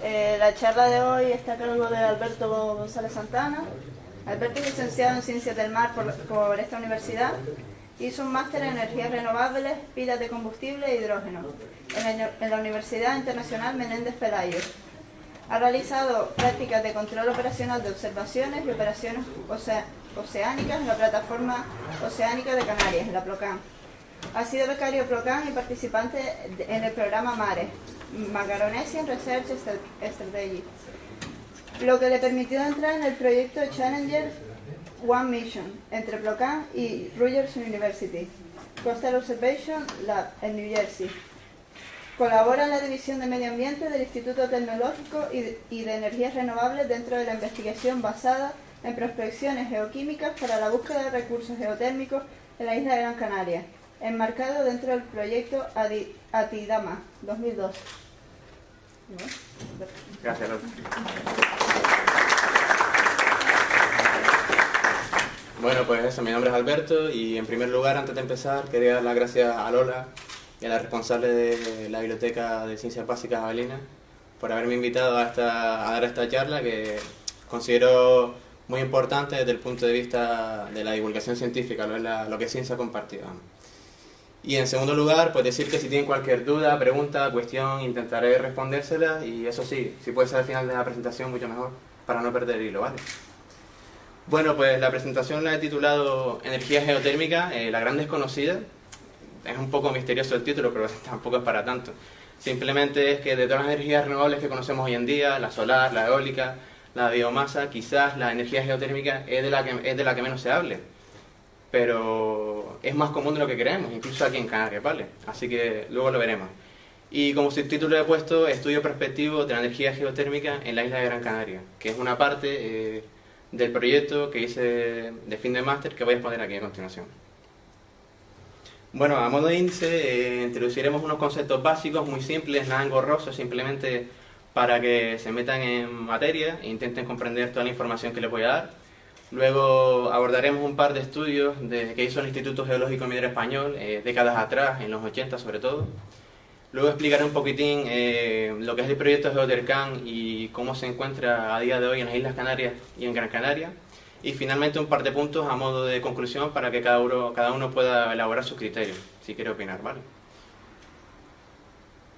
La charla de hoy está a cargo de Alberto González Santana. Alberto es licenciado en Ciencias del Mar por esta universidad. Hizo un máster en energías renovables, pilas de combustible e hidrógeno en la Universidad Internacional Menéndez Pelayo. Ha realizado prácticas de control operacional de observaciones y operaciones oceánicas en la Plataforma Oceánica de Canarias, la PLOCAN. Ha sido becario PLOCAN y participante en el programa MARE, Macaronesian Research Strategy, lo que le permitió entrar en el proyecto Challenger One Mission entre PLOCAN y Rutgers University Coastal Observation Lab en New Jersey. Colabora en la División de Medio Ambiente del Instituto Tecnológico y de Energías Renovables dentro de la investigación basada en prospecciones geoquímicas para la búsqueda de recursos geotérmicos en la isla de Gran Canaria, enmarcado dentro del proyecto Atidama 2002. Gracias, Lola. Bueno, pues eso, mi nombre es Alberto y en primer lugar, antes de empezar, quería dar las gracias a Lola y a la responsable de la Biblioteca de Ciencias Básicas Avelina por haberme invitado a dar esta charla que considero muy importante desde el punto de vista de la divulgación científica, lo que es ciencia compartida. Y en segundo lugar, pues decir que si tienen cualquier duda, pregunta, cuestión, intentaré respondérsela y eso sí, si puede ser al final de la presentación, mucho mejor, para no perder hilo, ¿vale? Bueno, pues la presentación la he titulado Energía geotérmica, la gran desconocida. Es un poco misterioso el título, pero tampoco es para tanto. Simplemente es que de todas las energías renovables que conocemos hoy en día, la solar, la eólica, la biomasa, quizás la energía geotérmica es de la que menos se hable. Pero es más común de lo que creemos, incluso aquí en Canarias, ¿vale? Así que luego lo veremos. Y como subtítulo he puesto Estudio perspectivo de la energía geotérmica en la isla de Gran Canaria, que es una parte del proyecto que hice de fin de máster que voy a exponer aquí a continuación. Bueno, a modo de índice introduciremos unos conceptos básicos muy simples, nada engorrosos, simplemente para que se metan en materia e intenten comprender toda la información que les voy a dar. Luego abordaremos un par de estudios que hizo el Instituto Geológico y Minero Español, décadas atrás, en los 80 sobre todo. Luego explicaré un poquitín lo que es el proyecto Geotercan y cómo se encuentra a día de hoy en las Islas Canarias y en Gran Canaria. Y finalmente un par de puntos a modo de conclusión para que cada uno pueda elaborar sus criterios, si quiere opinar, ¿vale?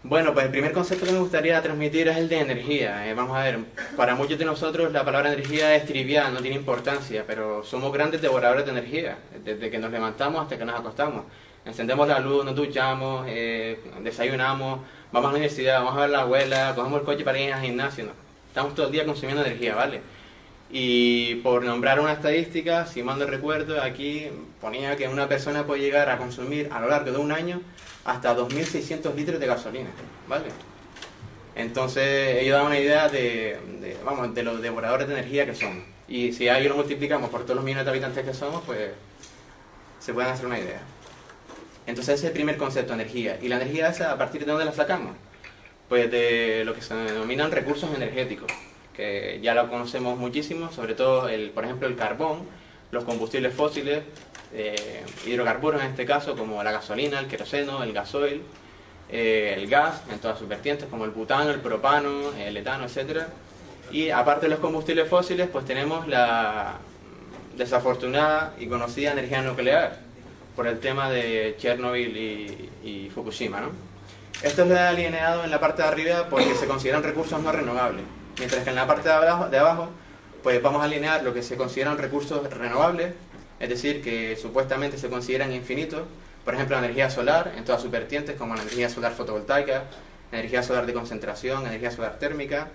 Bueno, pues el primer concepto que me gustaría transmitir es el de energía. Vamos a ver, para muchos de nosotros la palabra energía es trivial, no tiene importancia, pero somos grandes devoradores de energía, desde que nos levantamos hasta que nos acostamos. Encendemos la luz, nos duchamos, desayunamos, vamos a la universidad, vamos a ver a la abuela, cogemos el coche para ir al gimnasio. ¿No? Estamos todo el día consumiendo energía, ¿vale? Y por nombrar una estadística, si mal no recuerdo, aquí ponía que una persona puede llegar a consumir a lo largo de un año hasta 2.600 litros de gasolina, ¿vale? Entonces ellos dan una idea de los devoradores de energía que somos. Y si ahí lo multiplicamos por todos los millones de habitantes que somos, pues se pueden hacer una idea. Entonces ese es el primer concepto, energía. ¿Y la energía esa, a partir de dónde la sacamos? Pues de lo que se denominan recursos energéticos, que ya lo conocemos muchísimo, sobre todo, por ejemplo, el carbón, los combustibles fósiles, hidrocarburos en este caso, como la gasolina, el queroseno, el gasoil, el gas en todas sus vertientes, como el butano, el propano, el etano, etc. Y aparte de los combustibles fósiles, pues tenemos la desafortunada y conocida energía nuclear, por el tema de Chernobyl y Fukushima, ¿no? Esto es alineado en la parte de arriba porque se consideran recursos no renovables, mientras que en la parte de abajo pues vamos a alinear lo que se consideran recursos renovables, es decir, que supuestamente se consideran infinitos, por ejemplo la energía solar en todas sus vertientes, como la energía solar fotovoltaica, la energía solar de concentración, energía solar térmica,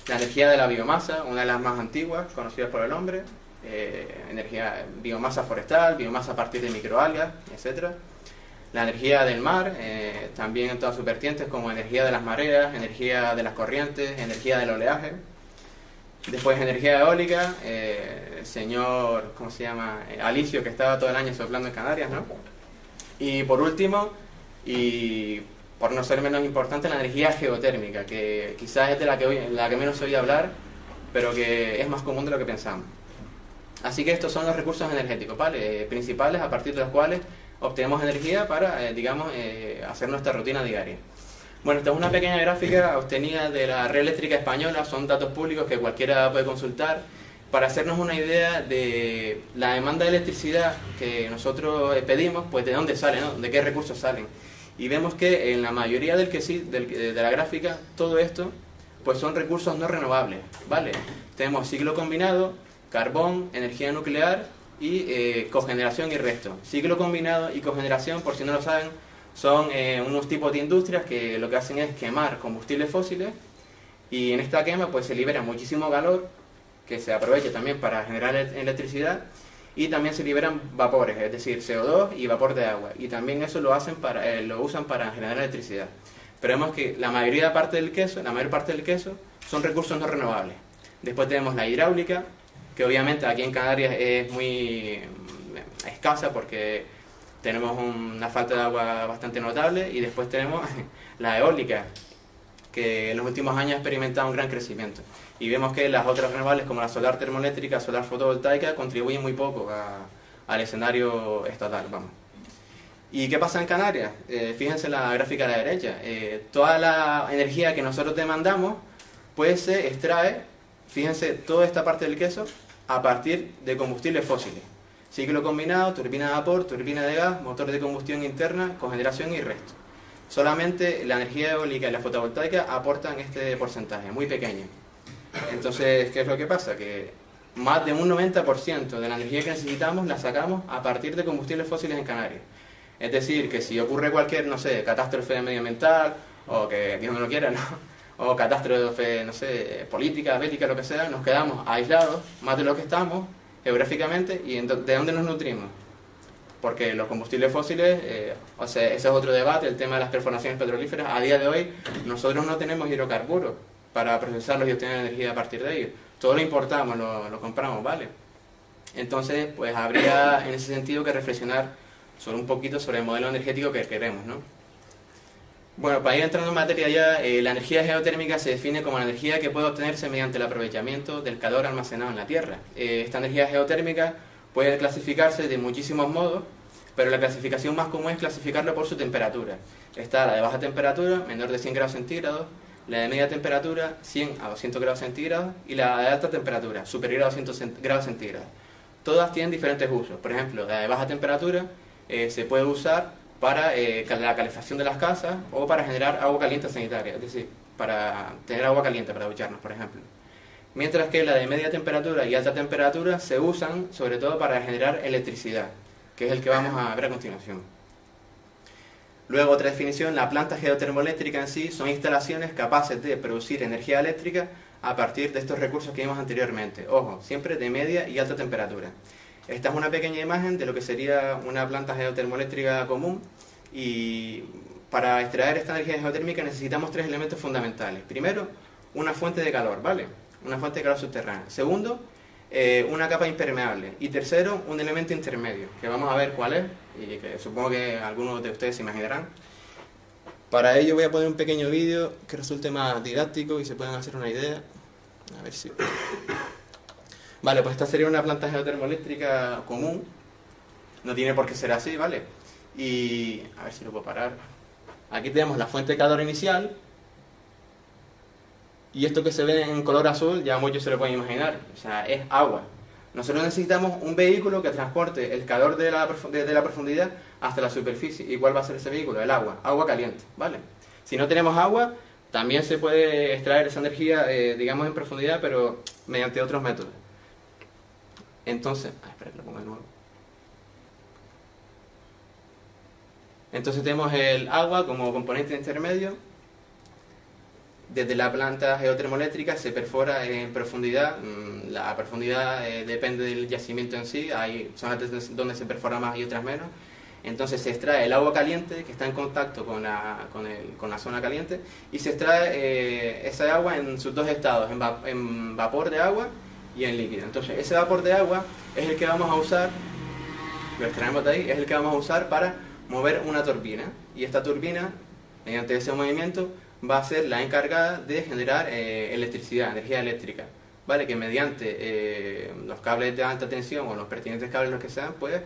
la energía de la biomasa, una de las más antiguas conocidas por el hombre, biomasa forestal, biomasa a partir de microalgas, etc. La energía del mar, también en todas sus vertientes, como energía de las mareas, energía de las corrientes, energía del oleaje. Después energía eólica, el señor, ¿cómo se llama? Alicio, que estaba todo el año soplando en Canarias, ¿no? Y por último, y por no ser menos importante, la energía geotérmica, que quizás es de la que menos oí hablar, pero que es más común de lo que pensamos. Así que estos son los recursos energéticos, ¿vale? Principales, a partir de los cuales obtenemos energía para, hacer nuestra rutina diaria. Bueno, esta es una pequeña gráfica obtenida de la Red Eléctrica Española, son datos públicos que cualquiera puede consultar, para hacernos una idea de la demanda de electricidad que nosotros pedimos, pues de dónde sale, ¿no? De qué recursos salen. Y vemos que en la mayoría de la gráfica, todo esto pues son recursos no renovables, ¿vale? Tenemos ciclo combinado, carbón, energía nuclear y cogeneración y resto. Ciclo combinado y cogeneración, por si no lo saben, son unos tipos de industrias que lo que hacen es quemar combustibles fósiles y en esta quema pues se libera muchísimo calor que se aprovecha también para generar electricidad y también se liberan vapores, es decir, CO2 y vapor de agua, y también eso lo usan para generar electricidad. Pero vemos que la mayor parte del queso son recursos no renovables. Después tenemos la hidráulica, que obviamente aquí en Canarias es muy escasa porque tenemos una falta de agua bastante notable, y después tenemos la eólica, que en los últimos años ha experimentado un gran crecimiento. Y vemos que las otras renovables como la solar termoeléctrica, solar fotovoltaica, contribuyen muy poco al escenario estatal, vamos. ¿Y qué pasa en Canarias? Fíjense la gráfica a la derecha. Toda la energía que nosotros demandamos pues se extrae, fíjense, toda esta parte del queso a partir de combustibles fósiles. Ciclo combinado, turbina de vapor, turbina de gas, motor de combustión interna, cogeneración y resto. Solamente la energía eólica y la fotovoltaica aportan este porcentaje, muy pequeño. Entonces, ¿qué es lo que pasa? Que más de un 90% de la energía que necesitamos la sacamos a partir de combustibles fósiles en Canarias. Es decir, que si ocurre cualquier, no sé, catástrofe medioambiental, o que Dios no lo quiera, ¿no? O catástrofe, no sé, política, bélica, lo que sea, nos quedamos aislados, más de lo que estamos, geográficamente, y ¿de dónde nos nutrimos? Porque los combustibles fósiles, o sea, ese es otro debate, el tema de las perforaciones petrolíferas. A día de hoy, nosotros no tenemos hidrocarburos para procesarlos y obtener energía a partir de ellos. Todo lo importamos, lo compramos, ¿vale? Entonces, pues habría en ese sentido que reflexionar sobre un poquito sobre el modelo energético que queremos, ¿no? Bueno, para ir entrando en materia ya, la energía geotérmica se define como la energía que puede obtenerse mediante el aprovechamiento del calor almacenado en la Tierra. Esta energía geotérmica puede clasificarse de muchísimos modos, pero la clasificación más común es clasificarla por su temperatura. Está la de baja temperatura, menor de 100 grados centígrados, la de media temperatura, 100 a 200 grados centígrados, y la de alta temperatura, superior a 200 grados centígrados. Todas tienen diferentes usos. Por ejemplo, la de baja temperatura se puede usar para la calefacción de las casas o para generar agua caliente sanitaria, es decir, para tener agua caliente para ducharnos, por ejemplo. Mientras que la de media temperatura y alta temperatura se usan sobre todo para generar electricidad, que es el que vamos a ver a continuación. Luego, otra definición, la planta geotermoeléctrica en sí son instalaciones capaces de producir energía eléctrica a partir de estos recursos que vimos anteriormente. Ojo, siempre de media y alta temperatura. Esta es una pequeña imagen de lo que sería una planta geotermoeléctrica común, y para extraer esta energía geotérmica necesitamos tres elementos fundamentales. Primero, una fuente de calor, ¿vale? Una fuente de calor subterránea. Segundo, una capa impermeable. Y tercero, un elemento intermedio, que vamos a ver cuál es, y que supongo que algunos de ustedes se imaginarán. Para ello voy a poner un pequeño vídeo que resulte más didáctico y se puedan hacer una idea. A ver si... Vale, pues esta sería una planta geotermoeléctrica común. No tiene por qué ser así, ¿vale? Y... a ver si lo puedo parar. Aquí tenemos la fuente de calor inicial. Y esto que se ve en color azul, ya muchos se lo pueden imaginar. O sea, es agua. Nosotros necesitamos un vehículo que transporte el calor de la profundidad hasta la superficie. ¿Y cuál va a ser ese vehículo? El agua. Agua caliente, ¿vale? Si no tenemos agua, también se puede extraer esa energía, digamos, en profundidad, pero mediante otros métodos. Entonces, espera que lo ponga de nuevo. Entonces tenemos el agua como componente intermedio. Desde la planta geotermoeléctrica se perfora en profundidad. La profundidad depende del yacimiento en sí. Hay zonas donde se perfora más y otras menos. Entonces se extrae el agua caliente que está en contacto con la zona caliente, y se extrae esa agua en sus dos estados, en vapor de agua y en líquido. Entonces ese vapor de agua es el que vamos a usar, lo extraemos de ahí, es el que vamos a usar para mover una turbina, y esta turbina, mediante ese movimiento, va a ser la encargada de generar electricidad, energía eléctrica, ¿vale? Que mediante los cables de alta tensión o los pertinentes cables, los que sean, pues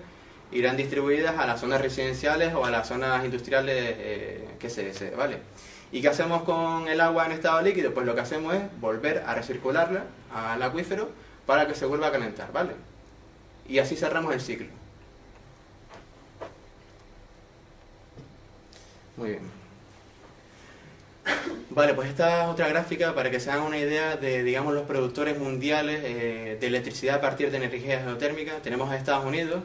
irán distribuidas a las zonas residenciales o a las zonas industriales que se desee, ¿vale? ¿Y qué hacemos con el agua en estado líquido? Pues lo que hacemos es volver a recircularla al acuífero para que se vuelva a calentar, ¿vale? Y así cerramos el ciclo. Muy bien. Vale, pues esta es otra gráfica para que se hagan una idea de, digamos, los productores mundiales de electricidad a partir de energía geotérmica. Tenemos a Estados Unidos,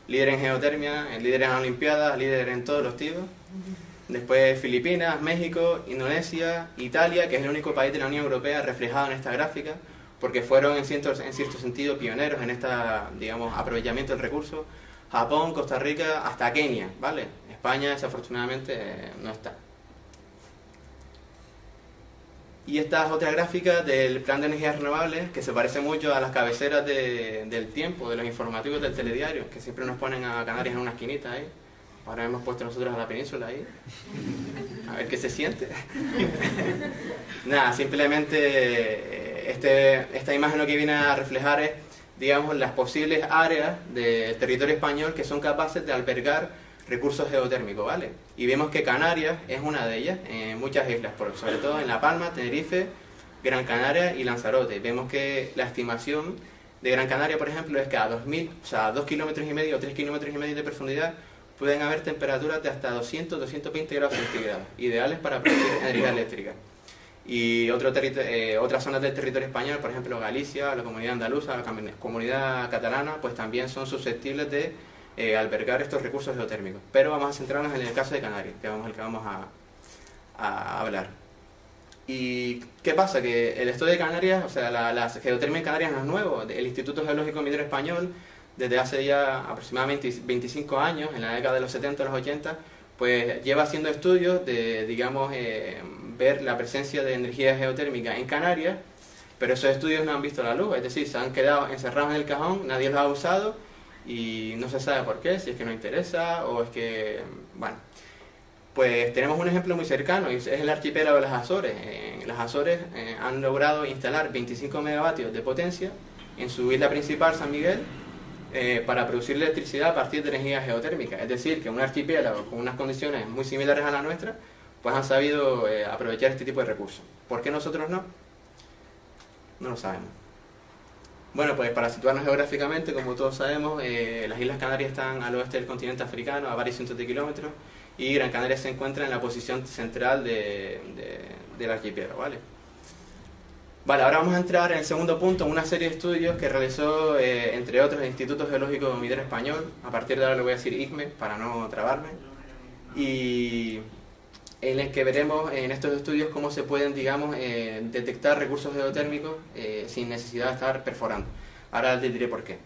líder en geotermia, líder en Olimpiadas, líder en todos los tipos. Después Filipinas, México, Indonesia, Italia, que es el único país de la Unión Europea reflejado en esta gráfica, porque fueron en cierto sentido pioneros en este, digamos, aprovechamiento del recurso. Japón, Costa Rica, hasta Kenia, ¿vale? España desafortunadamente no está. Y esta es otra gráfica del plan de energías renovables, que se parece mucho a las cabeceras del tiempo, de los informativos del telediario, que siempre nos ponen a Canarias en una esquinita ahí. Ahora hemos puesto nosotros a la península ahí. A ver qué se siente. Nada, simplemente esta imagen lo que viene a reflejar es, digamos, las posibles áreas del territorio español que son capaces de albergar recursos geotérmicos, ¿vale? Y vemos que Canarias es una de ellas, en muchas islas, sobre todo en La Palma, Tenerife, Gran Canaria y Lanzarote. Vemos que la estimación de Gran Canaria, por ejemplo, es que a 2.000, o sea, 2,5 kilómetros o 3,5 kilómetros de profundidad pueden haber temperaturas de hasta 200-220 grados centígrados, ideales para producir energía eléctrica. Y otras zonas del territorio español, por ejemplo Galicia, la comunidad andaluza, la comunidad catalana, pues también son susceptibles de albergar estos recursos geotérmicos. Pero vamos a centrarnos en el caso de Canarias, que es el que vamos a hablar. ¿Y qué pasa? Que el estudio de Canarias, o sea, la geotermia en Canarias no es nuevo. El Instituto Geológico Minero Español, desde hace ya aproximadamente 25 años, en la década de los 70 a los 80, pues lleva haciendo estudios de, digamos, ver la presencia de energía geotérmica en Canarias, pero esos estudios no han visto la luz, es decir, se han quedado encerrados en el cajón, nadie los ha usado y no se sabe por qué, si es que no interesa o es que, bueno, pues tenemos un ejemplo muy cercano, y es el archipiélago de las Azores. En las Azores han logrado instalar 25 megavatios de potencia en su isla principal, San Miguel, para producir electricidad a partir de energía geotérmica. Es decir, que un archipiélago con unas condiciones muy similares a la nuestra, pues han sabido aprovechar este tipo de recursos. ¿Por qué nosotros no? No lo sabemos. Bueno, pues para situarnos geográficamente, como todos sabemos, las Islas Canarias están al oeste del continente africano, a varios cientos de kilómetros, y Gran Canaria se encuentra en la posición central del archipiélago, ¿vale? Vale, ahora vamos a entrar en el segundo punto, una serie de estudios que realizó, entre otros, el Instituto Geológico Minero Español. A partir de ahora le voy a decir IGME, para no trabarme. Y en el que veremos en estos estudios cómo se pueden, digamos, detectar recursos geotérmicos sin necesidad de estar perforando. Ahora les diré por qué.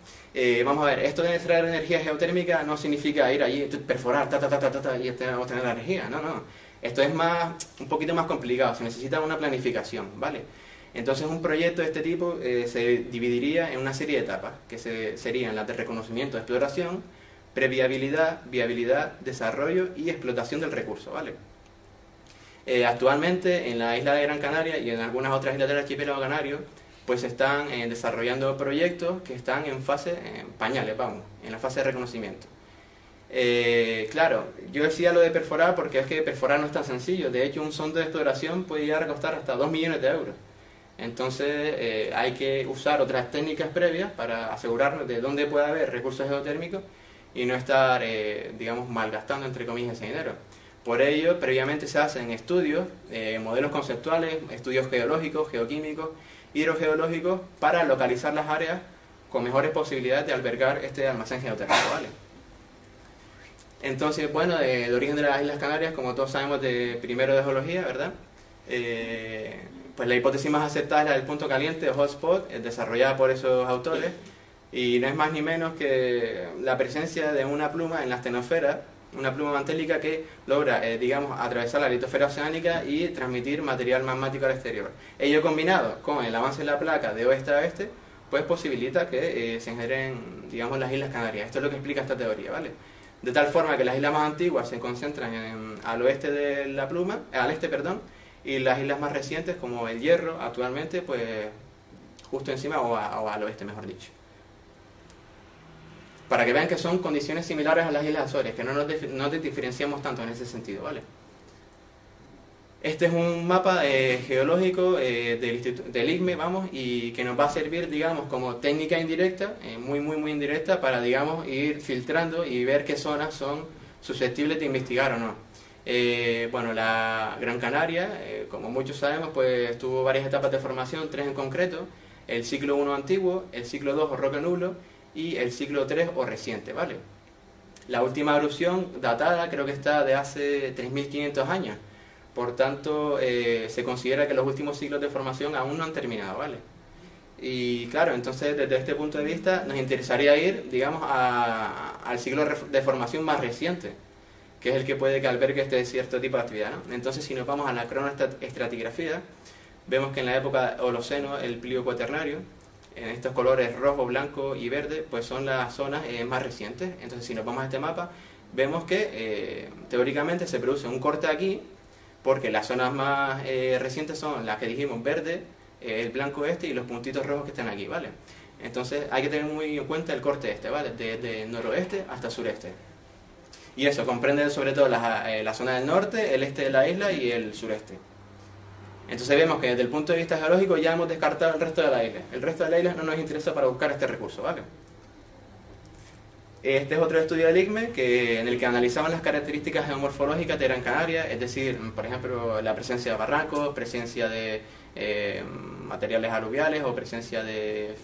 Vamos a ver, esto de extraer energía geotérmica no significa ir allí, perforar, y obtener la energía. No, no. Esto es un poquito más complicado, se necesita una planificación, ¿vale? Entonces un proyecto de este tipo se dividiría en una serie de etapas, que serían las de reconocimiento de exploración, previabilidad, viabilidad, desarrollo y explotación del recurso, ¿vale? Actualmente en la isla de Gran Canaria y en algunas otras islas del archipiélago canario, pues se están desarrollando proyectos que están en fase, pañales, vamos, en la fase de reconocimiento. Claro, yo decía lo de perforar porque es que perforar no es tan sencillo. De hecho, un sonda de exploración puede llegar a costar hasta 2 millones de euros. Entonces hay que usar otras técnicas previas para asegurarnos de dónde puede haber recursos geotérmicos y no estar, digamos, malgastando, entre comillas, ese dinero. Por ello, previamente se hacen estudios, modelos conceptuales, estudios geológicos, geoquímicos, hidrogeológicos, para localizar las áreas con mejores posibilidades de albergar este almacén geotérmico, ¿vale? Entonces, bueno, el origen de las Islas Canarias, como todos sabemos de primero de geología, ¿verdad? Pues la hipótesis más aceptada es la del punto caliente o hotspot, desarrollada por esos autores, y no es más ni menos que la presencia de una pluma en la astenosfera, una pluma mantélica que logra, digamos, atravesar la litosfera oceánica y transmitir material magmático al exterior. Ello combinado con el avance de la placa de oeste a oeste, pues posibilita que se generen, digamos, las Islas Canarias. Esto es lo que explica esta teoría, ¿vale? De tal forma que las islas más antiguas se concentran al oeste de la pluma, al este, perdón, y las islas más recientes, como el Hierro, actualmente, pues justo encima o al oeste, mejor dicho. Para que vean que son condiciones similares a las Islas Azores, que no nos diferenciamos tanto en ese sentido, ¿vale? Este es un mapa geológico del IGME, vamos, y que nos va a servir, digamos, como técnica indirecta, muy indirecta, para, digamos, ir filtrando y ver qué zonas son susceptibles de investigar o no. Bueno, la Gran Canaria, como muchos sabemos, pues tuvo varias etapas de formación, 3 en concreto: el ciclo 1 antiguo, el ciclo 2 o roque nulo y el ciclo 3 o reciente, ¿vale? La última erupción datada creo que está de hace 3.500 años. Por tanto, se considera que los últimos ciclos de formación aún no han terminado, ¿vale? Y claro, entonces desde este punto de vista nos interesaría ir, digamos, al ciclo de formación más reciente, que es el que puede que albergue este cierto tipo de actividad, ¿no? Entonces, si nos vamos a la cronoestratigrafía, vemos que en la época Holoceno, el Pliego Cuaternario, en estos colores rojo, blanco y verde, pues son las zonas más recientes. Entonces, si nos vamos a este mapa, vemos que teóricamente se produce un corte aquí, porque las zonas más recientes son las que dijimos: verde, el blanco este y los puntitos rojos que están aquí, ¿vale? Entonces hay que tener muy en cuenta el corte este, ¿vale? Desde noroeste hasta sureste. Y eso comprende sobre todo la zona del norte, el este de la isla y el sureste. Entonces vemos que desde el punto de vista geológico ya hemos descartado el resto de la isla. El resto de la isla no nos interesa para buscar este recurso, ¿vale? Este es otro estudio del IGME en el que analizaban las características geomorfológicas de Gran Canaria, es decir, por ejemplo, la presencia de barrancos, presencia de materiales aluviales o presencia de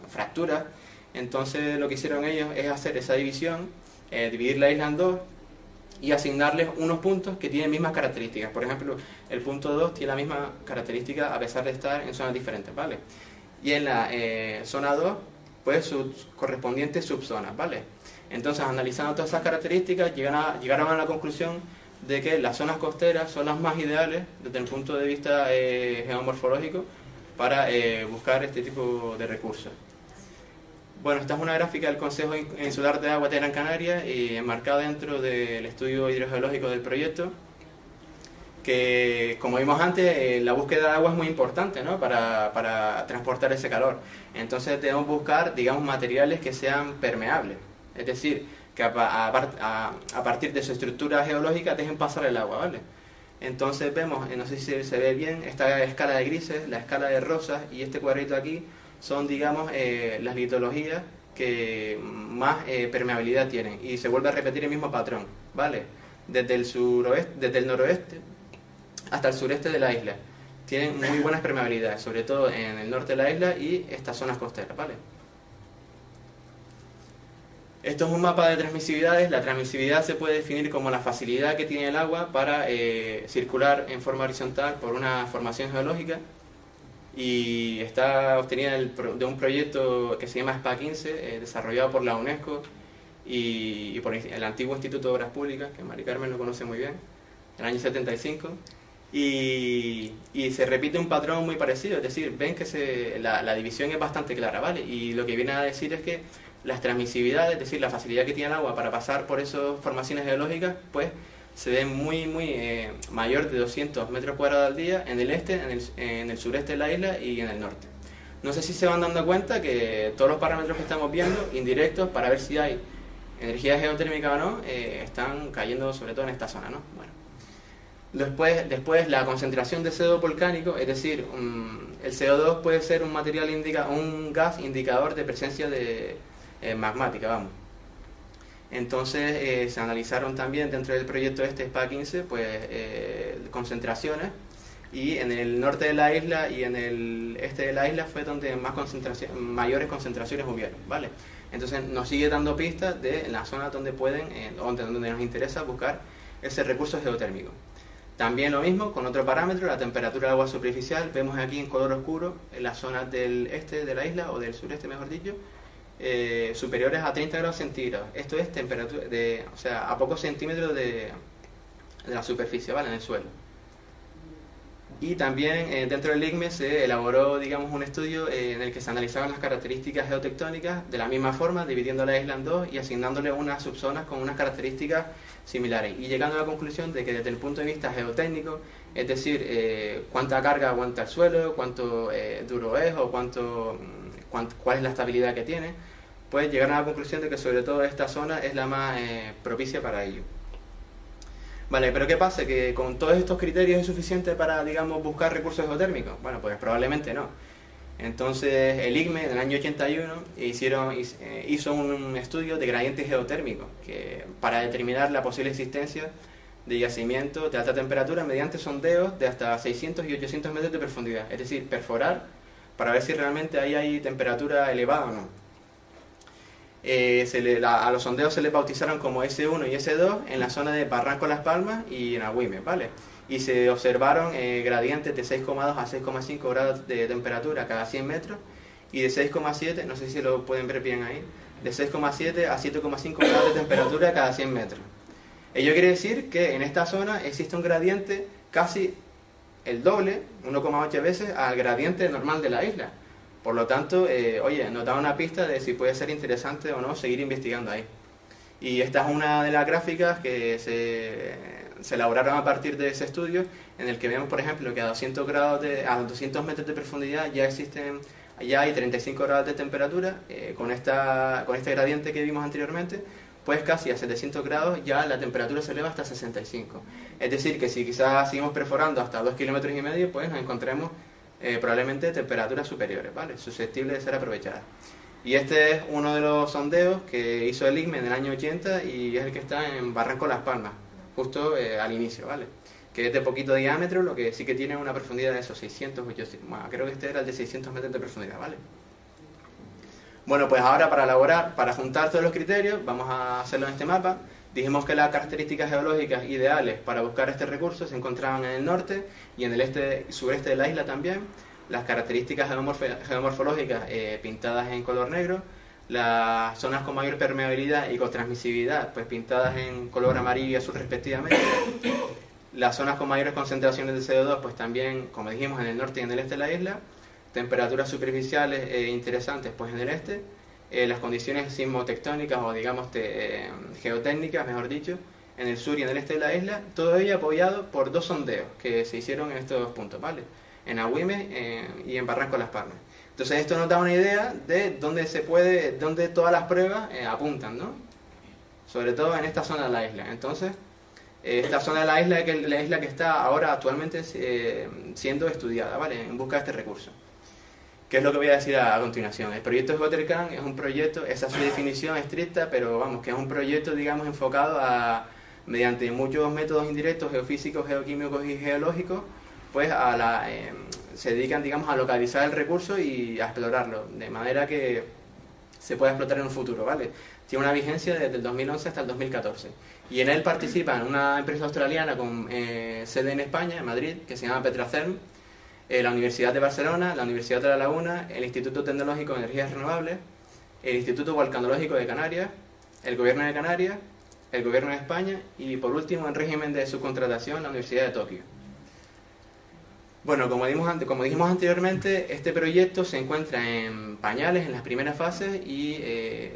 fracturas. Entonces lo que hicieron ellos es hacer esa división, dividir la isla en dos y asignarles unos puntos que tienen mismas características. Por ejemplo, el punto 2 tiene la misma característica a pesar de estar en zonas diferentes, ¿vale? Y en la zona 2, pues sus correspondientes subzonas, ¿vale? Entonces, analizando todas esas características, llegaron a la conclusión de que las zonas costeras son las más ideales desde el punto de vista geomorfológico para buscar este tipo de recursos. Bueno, esta es una gráfica del Consejo Insular de Aguas de Gran Canaria, enmarcada dentro del estudio hidrogeológico del proyecto, que, como vimos antes, la búsqueda de agua es muy importante, ¿no? para transportar ese calor. Entonces debemos buscar, digamos, materiales que sean permeables, es decir, que a partir de su estructura geológica dejen pasar el agua, ¿vale? Entonces vemos, no sé si se ve bien, esta escala de grises, la escala de rosas y este cuadrito aquí son, digamos, las litologías que más permeabilidad tienen, y se vuelve a repetir el mismo patrón, ¿vale? Desde el noroeste hasta el sureste de la isla tienen muy buenas permeabilidades, sobre todo en el norte de la isla y estas zonas costeras, ¿vale? Esto es un mapa de transmisividades. La transmisividad se puede definir como la facilidad que tiene el agua para circular en forma horizontal por una formación geológica, y está obtenida de un proyecto que se llama SPA-15, desarrollado por la UNESCO y por el antiguo Instituto de Obras Públicas, que Mari Carmen lo conoce muy bien, del año 75. Y se repite un patrón muy parecido, es decir, ven que la división es bastante clara, ¿vale? Y lo que viene a decir es que las transmisividades, es decir, la facilidad que tiene el agua para pasar por esas formaciones geológicas, pues se ve muy mayor de 200 metros cuadrados al día en el este, en el sureste de la isla y en el norte. No sé si se van dando cuenta que todos los parámetros que estamos viendo, indirectos, para ver si hay energía geotérmica o no, están cayendo sobre todo en esta zona, ¿no? Bueno. Después la concentración de CO2 volcánico, es decir, el CO2 puede ser un gas indicador de presencia magmática, vamos. Entonces se analizaron también dentro del proyecto SPA-15 pues concentraciones, y en el norte de la isla y en el este de la isla fue donde mayores concentraciones hubieron, ¿vale? Entonces nos sigue dando pistas de las zonas donde donde nos interesa buscar ese recurso geotérmico. También lo mismo con otro parámetro, la temperatura del agua superficial. Vemos aquí en color oscuro en las zonas del este de la isla, o del sureste mejor dicho, superiores a 30 grados centígrados. Esto es temperatura a pocos centímetros de la superficie, ¿vale? En el suelo. Y también dentro del IGME se elaboró, digamos, un estudio en el que se analizaban las características geotectónicas de la misma forma, dividiendo la isla en dos y asignándole unas subzonas con unas características similares, y llegando a la conclusión de que desde el punto de vista geotécnico, es decir, cuánta carga aguanta el suelo, cuánto duro es, o cuál es la estabilidad que tiene, pues llegaron a la conclusión de que sobre todo esta zona es la más propicia para ello. Vale, pero ¿qué pasa? ¿Que con todos estos criterios es suficiente para, digamos, buscar recursos geotérmicos? Bueno, pues probablemente no. Entonces el IGME en el año 81 hizo un estudio de gradientes geotérmicos para determinar la posible existencia de yacimientos de alta temperatura mediante sondeos de hasta 600 y 800 metros de profundidad. Es decir, perforar para ver si realmente ahí hay temperatura elevada o no. A los sondeos se les bautizaron como S1 y S2 en la zona de Barranco Las Palmas y en Agüime, ¿vale? Y se observaron gradientes de 6,2 a 6,5 grados de temperatura cada 100 metros y de 6,7, no sé si lo pueden ver bien ahí, de 6,7 a 7,5 grados de temperatura cada 100 metros. Ello quiere decir que en esta zona existe un gradiente casi el doble, 1,8 veces, al gradiente normal de la isla. Por lo tanto, oye, nos da una pista de si puede ser interesante o no seguir investigando ahí. Y esta es una de las gráficas que se elaboraron a partir de ese estudio, en el que vemos, por ejemplo, que a 200 metros de profundidad ya hay 35 grados de temperatura. Con este gradiente que vimos anteriormente, pues casi a 700 grados ya la temperatura se eleva hasta 65. Es decir, que si quizás seguimos perforando hasta 2,5 kilómetros, pues nos encontremos probablemente temperaturas superiores, ¿vale? Susceptibles de ser aprovechadas. Y este es uno de los sondeos que hizo el IGME en el año 80 y es el que está en Barranco Las Palmas, justo al inicio, ¿vale? Que es de poquito diámetro, lo que sí que tiene una profundidad de esos 600, 800, bueno, creo que este era el de 600 metros de profundidad, ¿vale? Bueno, pues ahora para juntar todos los criterios, vamos a hacerlo en este mapa. Dijimos que las características geológicas ideales para buscar este recurso se encontraban en el norte y en el este y sureste de la isla también. Las características geomorfológicas pintadas en color negro, las zonas con mayor permeabilidad y transmisibilidad pues pintadas en color amarillo y azul respectivamente, las zonas con mayores concentraciones de CO2 pues también, como dijimos, en el norte y en el este de la isla, temperaturas superficiales interesantes pues en el este, las condiciones sismotectónicas o digamos geotécnicas, mejor dicho, en el sur y en el este de la isla, todo ello apoyado por dos sondeos que se hicieron en estos puntos, ¿vale? En Agüime y en Barranco Las Palmas. Entonces esto nos da una idea de dónde todas las pruebas apuntan, ¿no? Sobre todo en esta zona de la isla. Entonces, esta zona de la isla es la isla que está ahora actualmente siendo estudiada, ¿vale? En busca de este recurso. ¿Qué es lo que voy a decir a continuación? El proyecto Geothercan es un proyecto, esa es su definición estricta, pero vamos, que es un proyecto, digamos, enfocado mediante muchos métodos indirectos, geofísicos, geoquímicos y geológicos, pues se dedican, digamos, a localizar el recurso y a explorarlo, de manera que se pueda explotar en un futuro, ¿vale? Tiene una vigencia desde el 2011 hasta el 2014. Y en él participan una empresa australiana con sede en España, en Madrid, que se llama Petracerm, la Universidad de Barcelona, la Universidad de La Laguna, el Instituto Tecnológico de Energías Renovables, el Instituto Volcanológico de Canarias, el Gobierno de Canarias, el Gobierno de España y, por último, en régimen de subcontratación, la Universidad de Tokio. Bueno, como dijimos anteriormente, este proyecto se encuentra en pañales, en las primeras fases, y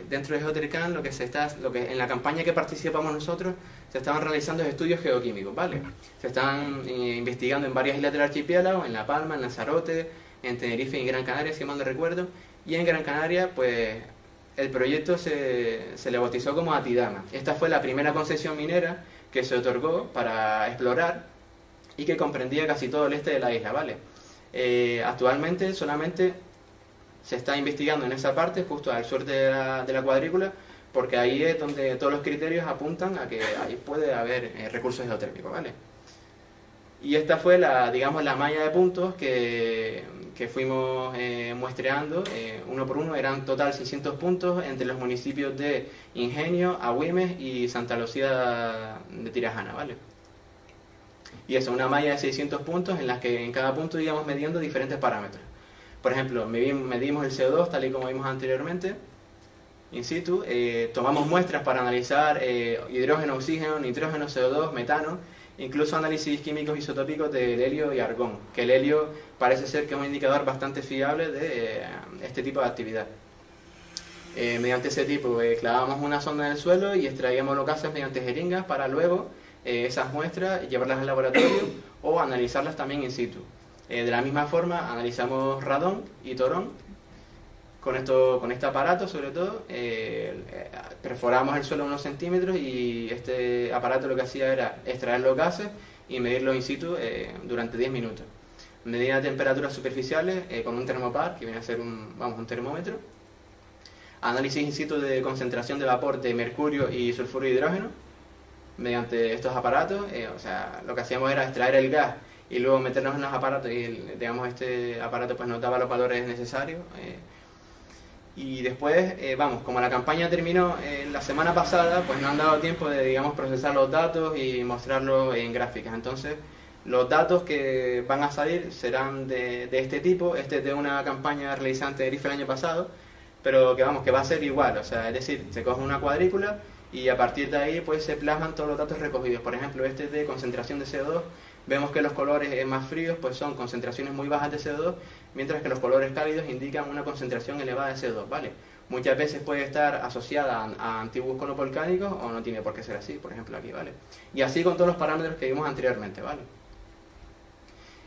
dentro de Geothercan en la campaña que participamos nosotros se estaban realizando estudios geoquímicos, ¿vale? Se están investigando en varias islas del archipiélago, en La Palma, en Lanzarote, en Tenerife y en Gran Canaria, si mal no recuerdo, y en Gran Canaria, pues el proyecto se le bautizó como Atidama. Esta fue la primera concesión minera que se otorgó para explorar y que comprendía casi todo el este de la isla, ¿vale? Actualmente solamente se está investigando en esa parte, justo al sur de la cuadrícula, porque ahí es donde todos los criterios apuntan a que ahí puede haber recursos geotérmicos, ¿vale? Y esta fue la malla de puntos que fuimos muestreando uno por uno. Eran total 600 puntos entre los municipios de Ingenio, Agüimes y Santa Lucía de Tirajana, ¿vale? Y eso, una malla de 600 puntos en las que en cada punto íbamos midiendo diferentes parámetros. Por ejemplo, medimos el CO2 tal y como vimos anteriormente, in situ, tomamos muestras para analizar hidrógeno, oxígeno, nitrógeno, CO2, metano, incluso análisis químicos isotópicos del helio y argón, que el helio parece ser que es un indicador bastante fiable de este tipo de actividad. Mediante ese tipo clavábamos una sonda en el suelo y extraíamos los gases mediante jeringas para luego esas muestras llevarlas al laboratorio o analizarlas también in situ. De la misma forma analizamos radón y torón Con este aparato, sobre todo, perforamos el suelo unos centímetros y este aparato lo que hacía era extraer los gases y medirlos in situ durante 10 minutos. Medía temperaturas superficiales con un termopar, que viene a ser un termómetro. Análisis in situ de concentración de vapor de mercurio y sulfuro de hidrógeno mediante estos aparatos. O sea, lo que hacíamos era extraer el gas y luego meternos en los aparatos y, digamos, este aparato pues nos daba los valores necesarios. Y después, como la campaña terminó la semana pasada, pues no han dado tiempo de, digamos, procesar los datos y mostrarlos en gráficas. Entonces, los datos que van a salir serán de este tipo. Este es de una campaña realizada en Tenerife el año pasado, pero que va a ser igual. O sea, es decir, se coge una cuadrícula y a partir de ahí pues se plasman todos los datos recogidos. Por ejemplo, este es de concentración de CO2. Vemos que los colores más fríos pues son concentraciones muy bajas de CO2, mientras que los colores cálidos indican una concentración elevada de CO2, ¿vale? Muchas veces puede estar asociada a antiguos conos volcánicos o no tiene por qué ser así, por ejemplo aquí, ¿vale? Y así con todos los parámetros que vimos anteriormente, ¿vale?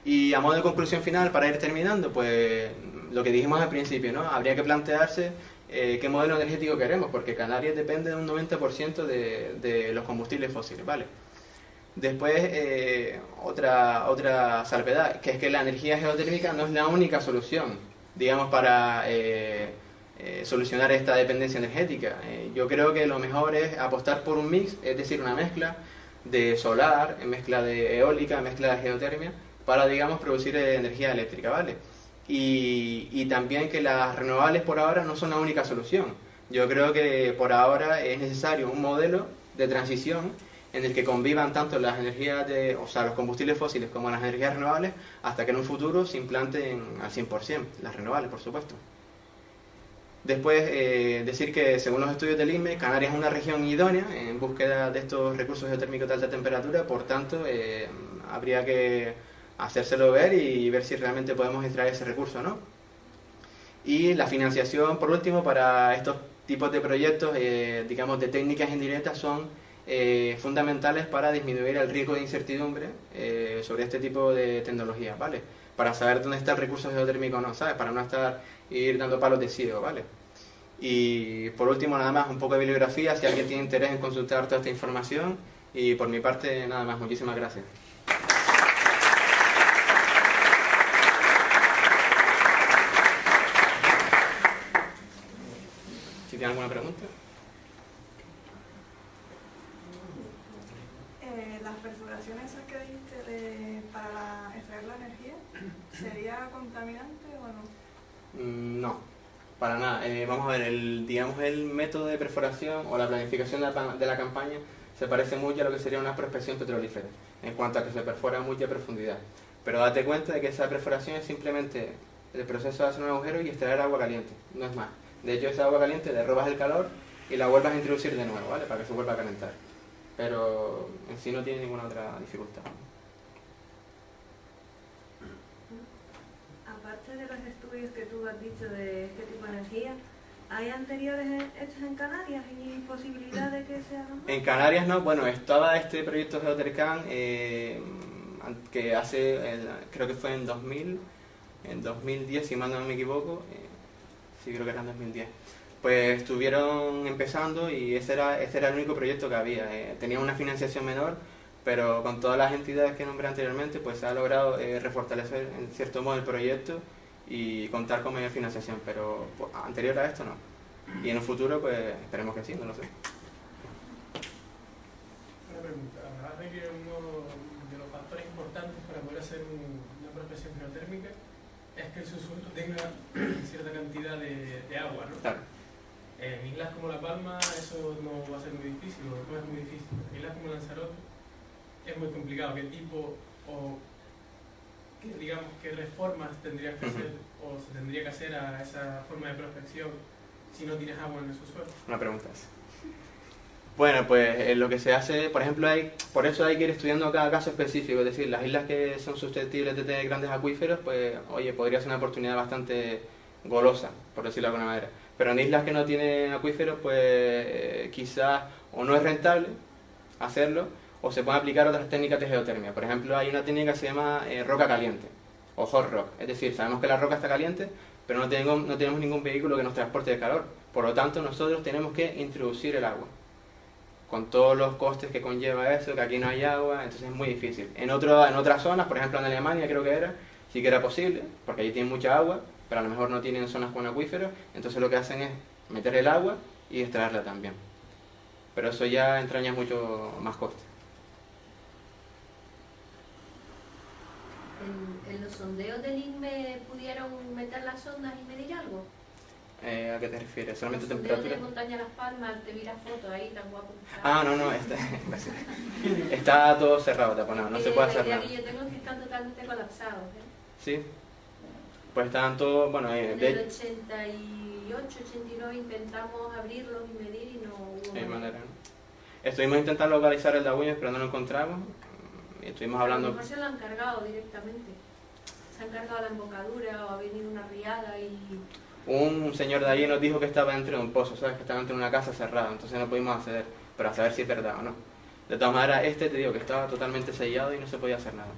Y a modo de conclusión final, para ir terminando, pues lo que dijimos al principio, ¿no? Habría que plantearse qué modelo energético queremos, porque Canarias depende de un 90% de los combustibles fósiles, ¿vale? Después, otra salvedad, que es que la energía geotérmica no es la única solución, digamos, para solucionar esta dependencia energética. Yo creo que lo mejor es apostar por un mix, es decir, una mezcla de solar, mezcla de eólica, mezcla de geotermia, para, digamos, producir energía eléctrica, ¿vale? Y también que las renovables por ahora no son la única solución. Yo creo que por ahora es necesario un modelo de transición en el que convivan tanto las energías los combustibles fósiles como las energías renovables, hasta que en un futuro se implanten al 100%, las renovables, por supuesto. Después, decir que según los estudios del INME, Canarias es una región idónea en búsqueda de estos recursos geotérmicos de alta temperatura, por tanto, habría que hacérselo ver y ver si realmente podemos extraer ese recurso o no. Y la financiación, por último, para estos tipos de proyectos, digamos, de técnicas indirectas son fundamentales para disminuir el riesgo de incertidumbre sobre este tipo de tecnologías, ¿vale? Para saber dónde está el recurso geotérmico o no, ¿sabes? Para no ir dando palos de ciego, ¿vale? Y por último, nada más, un poco de bibliografía, si alguien tiene interés en consultar toda esta información. Y por mi parte, nada más, muchísimas gracias. Si tiene alguna pregunta. Las perforaciones esas que dijiste para extraer la energía, ¿sería contaminante o no? No, para nada. Vamos a ver, el método de perforación o la planificación de la campaña se parece mucho a lo que sería una prospección petrolífera, en cuanto a que se perfora a mucha profundidad. Pero date cuenta de que esa perforación es simplemente el proceso de hacer un agujero y extraer agua caliente, no es más. De hecho, esa agua caliente le robas el calor y la vuelvas a introducir de nuevo, ¿vale? Para que se vuelva a calentar. Pero en sí no tiene ninguna otra dificultad. Aparte de los estudios que tú has dicho de este tipo de energía, ¿hay anteriores hechos en Canarias y posibilidad de que se hagan más? En Canarias no, bueno, estaba este proyecto Geotercan que creo que fue en 2010, si mal no me equivoco, sí creo que era en 2010. Pues estuvieron empezando y ese era el único proyecto que había. Tenía una financiación menor, pero con todas las entidades que nombré anteriormente, pues se ha logrado refortalecer en cierto modo el proyecto y contar con mayor financiación, pero pues, anterior a esto no. Y en un futuro, pues esperemos que sí, no lo sé. Una pregunta. Hablabas de que uno de los factores importantes para poder hacer una prospección geotérmica es que el subsuelo tenga cierta cantidad de agua, ¿no? Claro. En islas como La Palma eso no va a ser muy difícil, o no es muy difícil. En islas como Lanzarote es muy complicado. ¿Qué tipo qué reformas tendrías que hacer o se tendría que hacer a esa forma de prospección si no tienes agua en el subsuelo? Una pregunta es. Bueno, pues lo que se hace, por ejemplo, por eso hay que ir estudiando cada caso específico. Es decir, las islas que son susceptibles de tener grandes acuíferos, pues, oye, podría ser una oportunidad bastante golosa, por decirlo de alguna manera. Pero en islas que no tienen acuíferos, pues quizás o no es rentable hacerlo, o se pueden aplicar otras técnicas de geotermia. Por ejemplo, hay una técnica que se llama roca caliente, o hot rock. Es decir, sabemos que la roca está caliente, pero no tenemos ningún vehículo que nos transporte el calor. Por lo tanto, nosotros tenemos que introducir el agua, con todos los costes que conlleva eso, que aquí no hay agua, entonces es muy difícil. En otras zonas, por ejemplo en Alemania creo que era, sí que era posible, porque allí tienen mucha agua, pero a lo mejor no tienen zonas con acuíferos, entonces lo que hacen es meter el agua y extraerla también. Pero eso ya entraña mucho más costes. ¿En los sondeos del INME pudieron meter las sondas y medir algo? ¿A qué te refieres? ¿Solamente Los sondeos temperatura? de Montaña Las Palmas, te vi la foto ahí tan guapo. Ah, no, está todo cerrado, taponado, no se puede hacer La nada. idea que yo tengo es que están totalmente colapsados. Sí, pues estaban todos, bueno, En el 88, 89 intentamos abrirlos y medir y no hubo de manera. manera, ¿no? Estuvimos intentando localizar el Dabuñes, pero no lo encontramos. Y estuvimos A lo hablando. mejor se lo han cargado directamente. Se han cargado la embocadura o ha venido una riada y... Un señor de allí nos dijo que estaba dentro de un pozo, ¿sabes? Que estaba dentro de una casa cerrada, entonces no pudimos acceder, pero a saber si es verdad o no. De todas maneras, te digo que estaba totalmente sellado y no se podía hacer nada.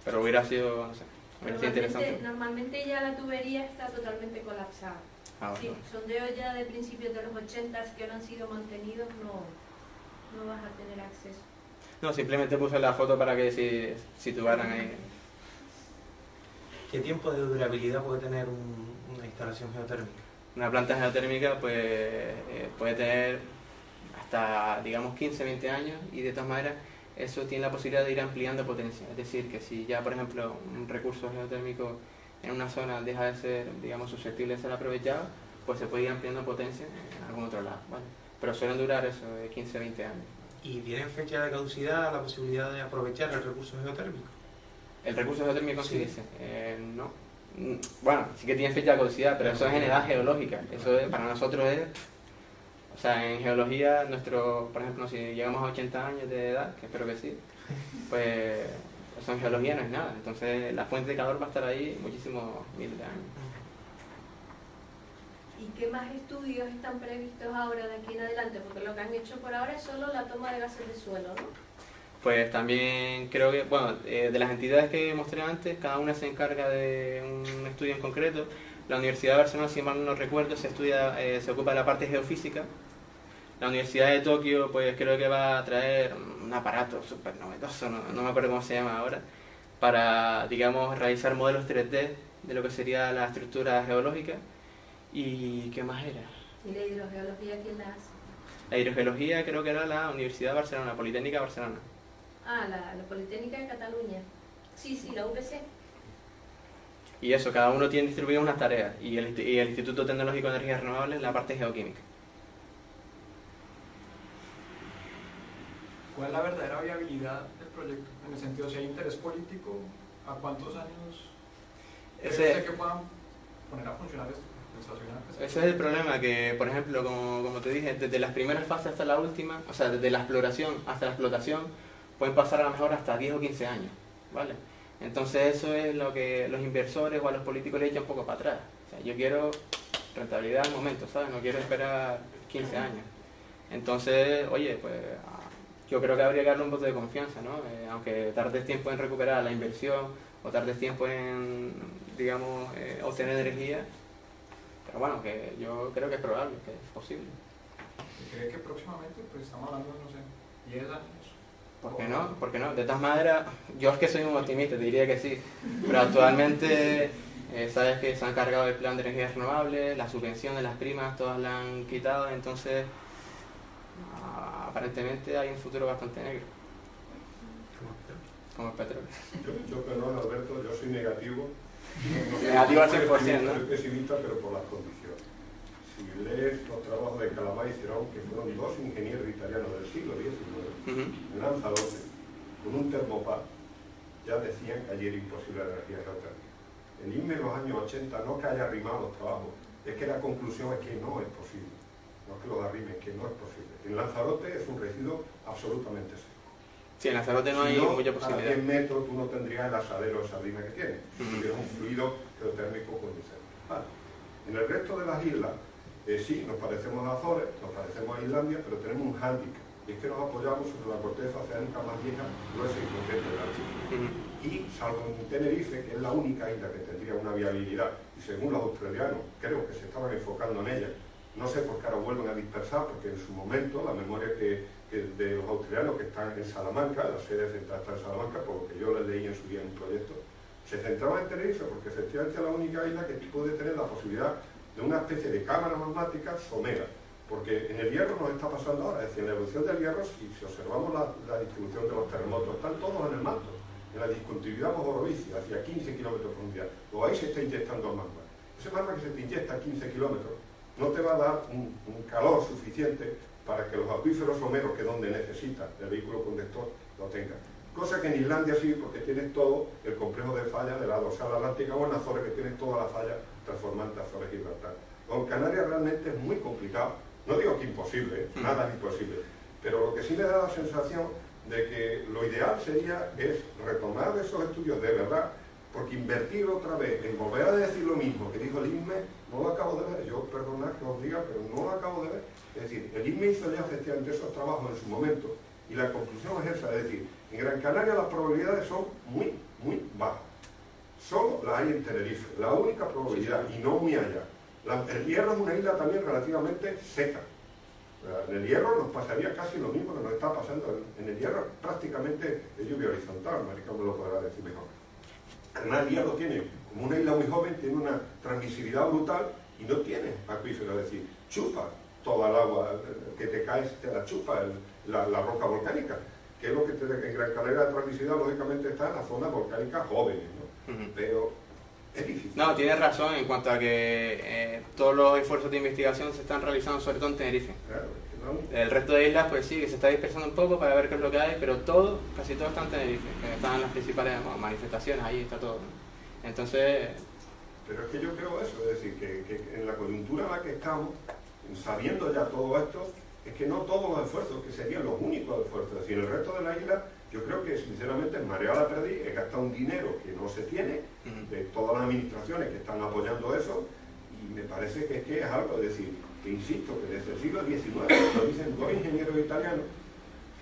Pero hubiera sido, no sé, hubiera sido interesante. Normalmente ya la tubería está totalmente colapsada. Ah, Sí, bueno. sondeos ya de principios de los 80 que no han sido mantenidos, no vas a tener acceso. No, simplemente puse la foto para que se situaran ahí. ¿Qué tiempo de durabilidad puede tener una instalación geotérmica? Una planta geotérmica pues puede tener hasta, digamos, 15, 20 años y de todas maneras eso tiene la posibilidad de ir ampliando potencia. Es decir, que si ya, por ejemplo, un recurso geotérmico en una zona deja de ser, digamos, susceptible de ser aprovechado, pues se puede ir ampliando potencia en algún otro lado, ¿vale? Pero suelen durar eso, de 15, 20 años. ¿Y tienen fecha de caducidad la posibilidad de aprovechar el recurso geotérmico? ¿El recurso geotérmico Sí. sí dice? No. Bueno, sí que tiene fecha de caducidad, pero eso es en edad geológica. Eso para nosotros es... O sea, en geología, por ejemplo, si llegamos a 80 años de edad, que espero que sí, pues eso en geología no es nada. Entonces la fuente de calor va a estar ahí muchísimos miles de años. ¿Y qué más estudios están previstos ahora de aquí en adelante? Porque lo que han hecho por ahora es solo la toma de gases de suelo, ¿no? Pues también creo que, bueno, de las entidades que mostré antes, cada una se encarga de un estudio en concreto. La Universidad de Barcelona, si mal no recuerdo, se ocupa de la parte geofísica. La Universidad de Tokio, pues creo que va a traer un aparato súper novedoso, no me acuerdo cómo se llama ahora, para, digamos, realizar modelos 3D de lo que sería la estructura geológica. ¿Y qué más era? ¿Y la hidrogeología quién la hace? La hidrogeología creo que era la Universidad de Barcelona, Politécnica de Barcelona. Ah, la Politécnica de Cataluña. Sí, la UPC. Y eso, cada uno tiene distribuidas unas tareas. Y el Instituto Tecnológico de Energías Renovables la parte geoquímica. ¿Cuál es la verdadera viabilidad del proyecto? En el sentido, si hay interés político, ¿a cuántos años cree que puedan poner a funcionar esto? Ese es el problema, que por ejemplo, como te dije, desde las primeras fases hasta la última, o sea, desde la exploración hasta la explotación, pueden pasar a lo mejor hasta 10 o 15 años, ¿vale? Entonces eso es lo que los inversores o a los políticos le echan un poco para atrás. O sea, yo quiero rentabilidad al momento, ¿sabes? No quiero esperar 15 años. Entonces, oye, pues yo creo que habría que darle un voto de confianza, ¿no? Aunque tardes tiempo en recuperar la inversión o tardes tiempo en, digamos, obtener energía. Pero bueno, que yo creo que es probable, que es posible. ¿Cree que próximamente, pues estamos hablando de, no sé, 10 años? ¿Por qué no? ¿Por qué no? De todas maneras, yo es que soy un optimista, te diría que sí. Pero actualmente, sabes que se han cargado el plan de energías renovables, las subvenciones, las primas, todas las han quitado, entonces aparentemente hay un futuro bastante negro. Como el petróleo. Yo perdón, Alberto, yo soy negativo. Negativo al 100%, ¿no? Soy pesimista, pero por las condiciones. Si lees los trabajos de Calabá y Cerón, que fueron dos ingenieros italianos del siglo XIX, en Lanzarote, con un termopar, ya decían que allí era imposible la energía geotérmica. El INME en los años 80 no que haya arrimado los trabajos, es que la conclusión es que no es posible. No es que los arrimen, es que no es posible. En Lanzarote es un residuo absolutamente seco. Sí, en Lanzarote no hay mucha posibilidad. A 100 metros tú no tendrías el asadero de sardina que tiene. Es un fluido geotérmico condensador. Vale. En el resto de las islas, sí, nos parecemos a Azores, nos parecemos a Islandia, pero tenemos un hándicap. Y es que nos apoyamos sobre la corteza oceánica más vieja, gruesa y potente de la China. Y salvo en Tenerife, que es la única isla que tendría una viabilidad y según los australianos, creo que se estaban enfocando en ellas. No sé por qué ahora vuelven a dispersar, porque en su momento la memoria de los australianos que están en Salamanca, la sede central está en Salamanca, por lo que yo les leí en su día en un proyecto, se centraba en Tenerife, porque efectivamente es la única isla que puede tener la posibilidad de una especie de cámara magmática somera. Porque en el Hierro nos está pasando ahora, es decir, en la evolución del Hierro, si observamos la distribución de los terremotos, están todos en el manto, en la discontinuidad Mogorovici, hacia 15 kilómetros de profundidad. Luego ahí se está inyectando el magma. Ese magma que se te inyecta a 15 kilómetros no te va a dar un calor suficiente para que los acuíferos someros, que es donde necesita el vehículo conductor, lo tengan. Cosa que en Islandia sí, porque tienes todo el complejo de falla de la dorsal atlántica, o en Azores, que tienes toda la falla transformante Azores-Gibraltar. Con Canarias realmente es muy complicado. No digo que imposible, nada es imposible, pero lo que sí me da la sensación de que lo ideal es retomar esos estudios de verdad, porque invertir otra vez en volver a decir lo mismo que dijo el INME, no lo acabo de ver. Yo, perdonad que os diga, pero no lo acabo de ver. Es decir, el INME hizo ya efectivamente esos trabajos en su momento, y la conclusión es esa, es decir, en Gran Canaria las probabilidades son muy, muy bajas. Solo las hay en Tenerife, la única probabilidad, y no muy allá. El Hierro es una isla también relativamente seca. En el Hierro nos pasaría casi lo mismo que nos está pasando. En el Hierro prácticamente de lluvia horizontal, Marica me lo podrá decir mejor. Además el Hierro tiene, como una isla muy joven, tiene una transmisibilidad brutal y no tiene acuífero, es decir, chupa toda el agua que te cae, te la chupa la roca volcánica, que es lo que en Gran Canaria la transmisibilidad lógicamente está en las zonas volcánicas jóvenes, ¿no? Pero es difícil. No, tienes razón en cuanto a que todos los esfuerzos de investigación se están realizando sobre todo en Tenerife. Claro, el resto de islas, pues sí, que se está dispersando un poco para ver qué es lo que hay, pero todo, casi todo está en Tenerife, que están las principales manifestaciones, ahí está todo, ¿no? Entonces... Pero es que yo creo eso, es decir, que en la coyuntura en la que estamos, sabiendo ya todo esto, es que no todos los esfuerzos, que serían los únicos esfuerzos, es decir, el resto de la isla, yo creo que sinceramente en Marea la Perdiz he gastado un dinero que no se tiene, de todas las administraciones que están apoyando eso, y me parece que es algo, es decir, que insisto, que desde el siglo XIX, lo dicen dos ingenieros italianos,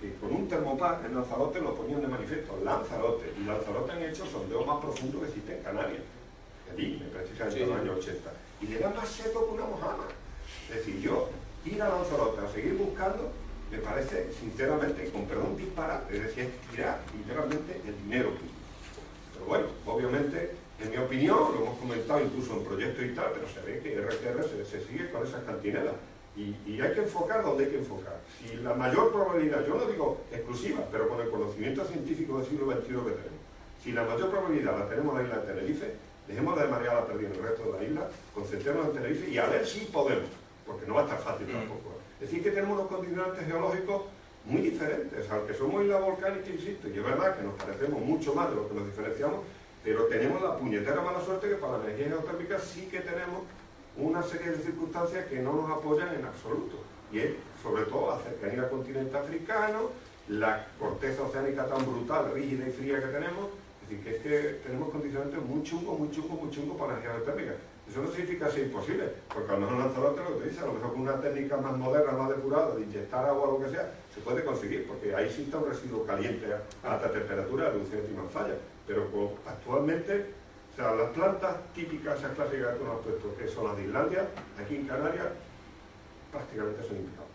que con un termopar en Lanzarote lo ponían de manifiesto, Lanzarote, y Lanzarote han hecho sondeos más profundos que existen en Canarias, el INME, precisamente en los años 80, y le da más seco que una mojama. Es decir, yo ir a Lanzarote a seguir buscando, me parece, sinceramente, con perdón, disparate, es decir, es tirar literalmente el dinero público. Pero bueno, obviamente, en mi opinión, lo hemos comentado incluso en proyectos y tal, pero se ve que RTR se sigue con esas cantinelas. Y hay que enfocar donde hay que enfocar. Si la mayor probabilidad, yo no digo exclusiva, pero con el conocimiento científico del siglo XXI que tenemos, si la mayor probabilidad la tenemos en la isla de Tenerife, dejemos de marear la pérdida en el resto de la isla, concentrémonos en Tenerife y a ver si podemos, porque no va a estar fácil tampoco. Es decir, que tenemos unos condicionantes geológicos muy diferentes, aunque somos isla volcánica, insisto, y es verdad que nos parecemos mucho más de lo que nos diferenciamos, pero tenemos la puñetera mala suerte que para la energía geotérmica sí que tenemos una serie de circunstancias que no nos apoyan en absoluto, y es sobre todo la cercanía al continente africano, la corteza oceánica tan brutal, rígida y fría que tenemos. Es decir, que es que tenemos condicionantes muy chungos para la energía geotérmica. Eso no significa que sea imposible, porque a lo mejor en Lanzarote lo que te dice, a lo mejor con una técnica más moderna, más depurada, de inyectar agua o lo que sea, se puede conseguir, porque ahí sí está un residuo caliente a alta temperatura, reducción de últimas fallas. Pero actualmente, o sea, las plantas típicas, esas clásicas que tú nos has puesto, que son las de Islandia, aquí en Canarias, prácticamente son implicadas.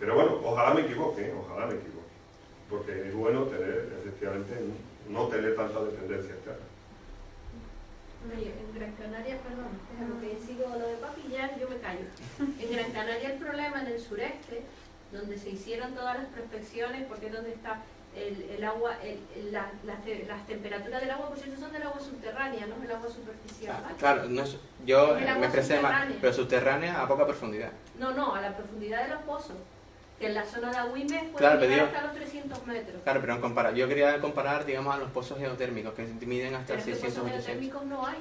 Pero bueno, ojalá me equivoque, porque es bueno tener, efectivamente, no tener tanta dependencia externa. Bueno, en Gran Canaria, perdón, déjame que sigo lo de papillar, yo me callo. En Gran Canaria el problema en el sureste, donde se hicieron todas las prospecciones, porque es donde está el agua, las temperaturas del agua, por cierto, son del agua subterránea, no el agua superficial. ¿Vale? Claro, no, yo me expresé mal, pero subterránea a poca profundidad. No, a la profundidad de los pozos. Que en la zona de Agüimes puede claro, llegar hasta los 300 metros. Claro, pero yo quería comparar, digamos, a los pozos geotérmicos, que miden hasta 600 pozos geotérmicos no hay.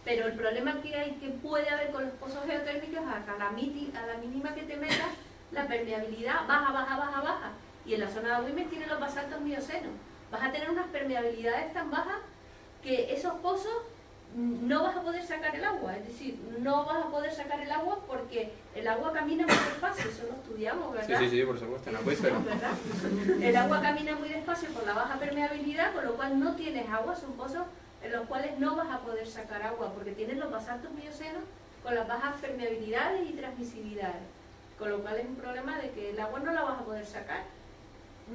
Pero el problema que puede haber con los pozos geotérmicos es que a la mínima que te metas, la permeabilidad baja. Y en la zona de Agüimes tienen los basaltos miocenos. Vas a tener unas permeabilidades tan bajas que esos pozos no vas a poder sacar el agua, es decir, no vas a poder sacar el agua porque el agua camina muy despacio, eso lo estudiamos, ¿verdad? Sí, por supuesto, no puede ser. ¿Verdad? El agua camina muy despacio por la baja permeabilidad, con lo cual no tienes agua, son pozos en los cuales no vas a poder sacar agua, porque tienes los basaltos miocenos con las bajas permeabilidades y transmisibilidades, con lo cual es un problema de que el agua no la vas a poder sacar,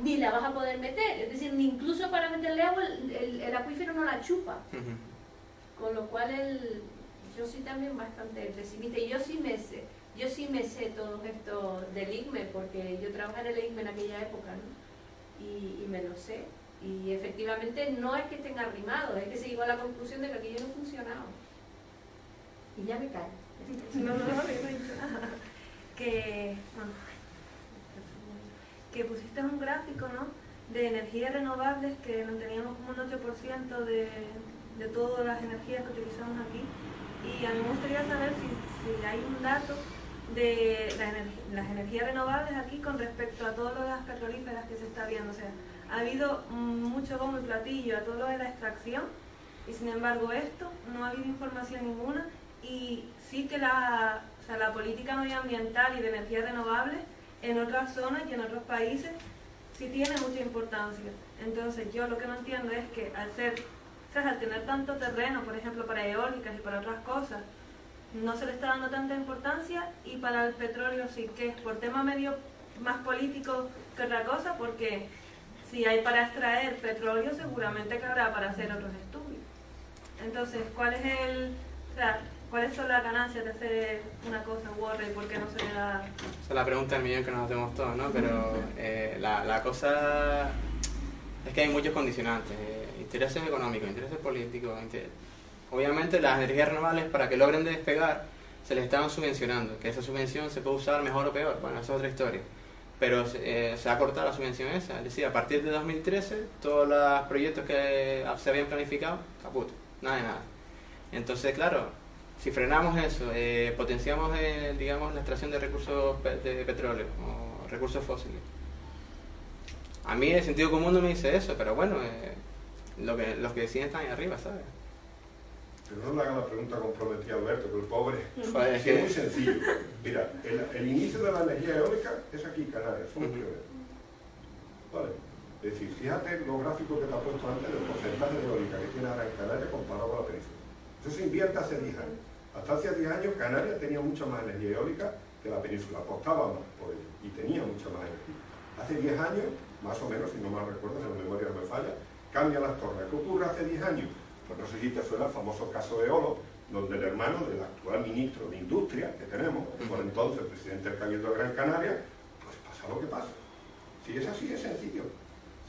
ni la vas a poder meter, es decir, ni incluso para meterle agua el acuífero no la chupa, con lo cual yo soy también bastante pesimista, y yo sí me sé todo esto del IGME, porque yo trabajé en el IGME en aquella época, ¿no? y me lo sé, y efectivamente no es que estén arrimados, es que se llegó a la conclusión de que aquello no funcionaba, y ya me cae. No he dicho nada. Que pusiste un gráfico, ¿no?, de energías renovables, que nos teníamos como un 8% de todas las energías que utilizamos aquí, y a mí me gustaría saber si hay un dato de las energías renovables aquí con respecto a todo lo de las petrolíferas que se está viendo. O sea, ha habido mucho bombo y platillo a todo lo de la extracción, y sin embargo esto no ha habido información ninguna, y sí que la política medioambiental y de energías renovables en otras zonas y en otros países sí tiene mucha importancia. Entonces yo lo que no entiendo es que al tener tanto terreno, por ejemplo para eólicas y para otras cosas, no se le está dando tanta importancia, y para el petróleo sí, que es por tema medio más político que otra cosa, porque si hay para extraer petróleo seguramente que habrá para hacer otros estudios. Entonces, ¿cuáles son las ganancias de hacer una cosa u otra, y por qué no se le da? Esa es la pregunta del millón que nos hacemos todos, ¿no? Pero la cosa es que hay muchos condicionantes, intereses económicos, intereses políticos. Obviamente las energías renovables, para que logren despegar, se les estaban subvencionando, que esa subvención se puede usar mejor o peor, bueno, esa es otra historia. Pero se ha cortado la subvención esa, es decir, a partir de 2013 todos los proyectos que se habían planificado, caput, nada de nada. Entonces, claro, si frenamos eso, potenciamos, digamos, la extracción de recursos de petróleo o recursos fósiles. A mí el sentido común no me dice eso, pero bueno, los que deciden están ahí arriba, ¿sabes? Pero no le haga la pregunta comprometida a Alberto, que el pobre. Joder, es muy sencillo. Mira, el inicio de la energía eólica es aquí, Canarias, somos pioneros. ¿Vale? Es decir, fíjate los gráficos que te ha puesto antes del porcentaje de eólica que tiene ahora en Canarias comparado con la península. Eso se invierte hace 10 años. Hasta hace 10 años Canarias tenía mucha más energía eólica que la península, apostaba más por ello y tenía mucha más energía. Hace 10 años, más o menos, si no mal recuerdo, si la memoria no me falla, cambian las torres. ¿Qué ocurre hace 10 años? Pues no sé si te suena el famoso caso de Olo, donde el hermano del actual ministro de Industria que tenemos, por entonces presidente del Cabildo de Gran Canaria, pues pasa lo que pasa. Si es así, es sencillo.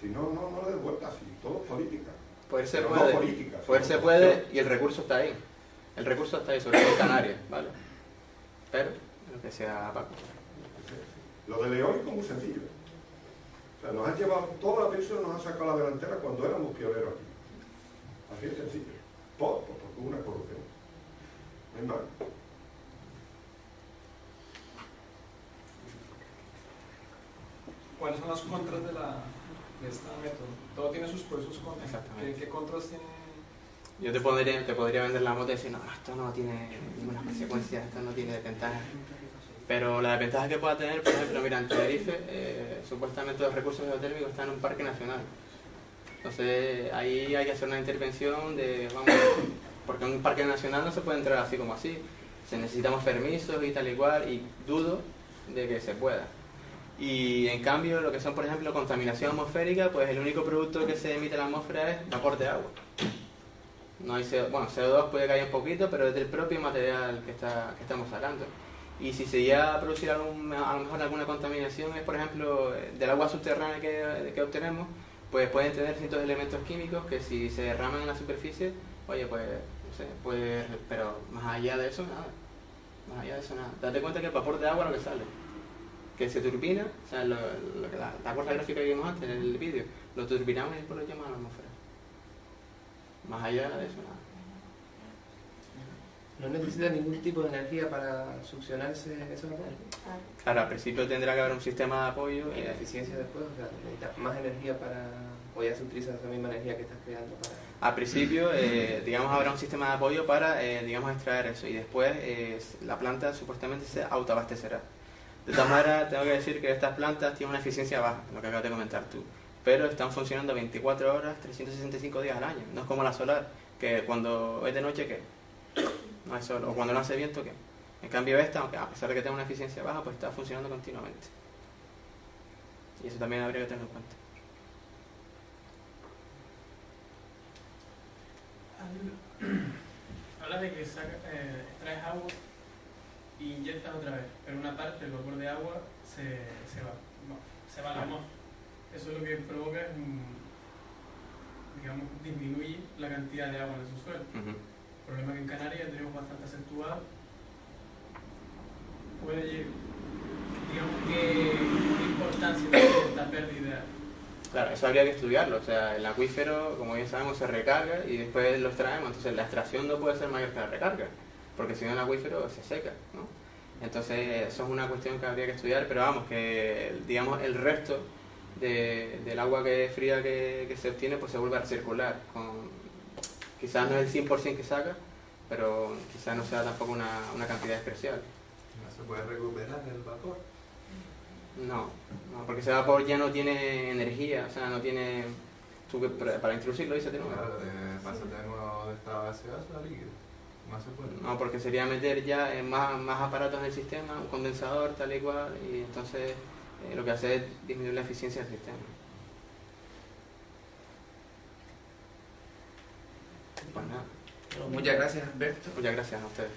Si no le des vueltas, si todo es política. Poder se pero puede, no política, poder se puede, y el recurso está ahí. El recurso está ahí, sobre todo en Canarias, ¿vale? Pero, lo que sea Paco. Lo del eólico es muy sencillo. O sea, nos han llevado, toda la península nos ha sacado a la delantera cuando éramos pioneros aquí. Así de sencillo. Porque hubo una corrupción. No hay más. ¿Cuáles son las contras de este método? Todo tiene sus pros y sus contras. Exactamente. ¿Qué contras tiene? Yo te podría vender la moto y decir, no, esto no tiene ninguna consecuencia, esto no tiene desventaja. Pero la desventaja que pueda tener, por ejemplo, mira, en Tenerife, supuestamente los recursos geotérmicos están en un parque nacional. Entonces ahí hay que hacer una intervención porque en un parque nacional no se puede entrar así como así. Necesitamos permisos y tal y cual, y dudo de que se pueda. Y en cambio, lo que son, por ejemplo, contaminación atmosférica, pues el único producto que se emite en la atmósfera es vapor de agua. No hay CO2 puede caer un poquito, pero es del propio material que estamos sacando. Y si se llega a producir a lo mejor alguna contaminación, es por ejemplo del agua subterránea que obtenemos, pues pueden tener ciertos elementos químicos que si se derraman en la superficie, oye, pues, no sé, pero más allá de eso, nada. Más allá de eso, nada. Date cuenta que el vapor de agua lo que sale, que se turbina, o sea, ¿te acuerdas la gráfica que vimos antes en el vídeo? Lo turbinamos y después lo llaman a la atmósfera. Más allá de eso, nada. ¿No necesita ningún tipo de energía para succionar esos vapores? Claro, al principio tendrá que haber un sistema de apoyo. ¿Y la eficiencia después? O sea, ¿necesitas más energía o ya se utiliza esa misma energía que estás creando para...? Al principio, digamos, habrá un sistema de apoyo para, digamos, extraer eso. Y después la planta supuestamente se autoabastecerá. De todas maneras, tengo que decir que estas plantas tienen una eficiencia baja, lo que acabas de comentar tú. Pero están funcionando 24 horas, 365 días al año. No es como la solar, Que cuando es de noche, ¿qué? No hay sol. O cuando no hace viento, ¿qué? En cambio esta, aunque a pesar de que tenga una eficiencia baja, pues está funcionando continuamente. Y eso también habría que tenerlo en cuenta. Hablas de que extraes agua y inyectas otra vez, pero una parte, el vapor de agua, se va a la atmósfera. Eso lo que provoca es, digamos, disminuye la cantidad de agua en el subsuelo. El problema que en Canarias tenemos bastante acentuado. Digamos, ¿qué importancia tiene esta pérdida? Claro, eso habría que estudiarlo. O sea, el acuífero, como bien sabemos, se recarga y después lo extraemos. Entonces la extracción no puede ser mayor que la recarga, porque si no el acuífero se seca, ¿no? Entonces eso es una cuestión que habría que estudiar, pero vamos, que digamos el resto del agua que es fría que se obtiene, pues se vuelve a recircular. Quizás no es el 100% que saca, pero quizás no sea tampoco una cantidad especial. ¿No se puede recuperar el vapor? No, porque ese vapor ya no tiene energía, o sea, no tiene... para introducirlo, dice, ¿no? Claro, pasa de nuevo de estado gaseoso a líquido. No se puede. No, porque sería meter ya más aparatos en el sistema, un condensador, tal y cual, y entonces lo que hace es disminuir la eficiencia del sistema. Pues nada. Muchas gracias, Alberto. Muchas gracias a ustedes.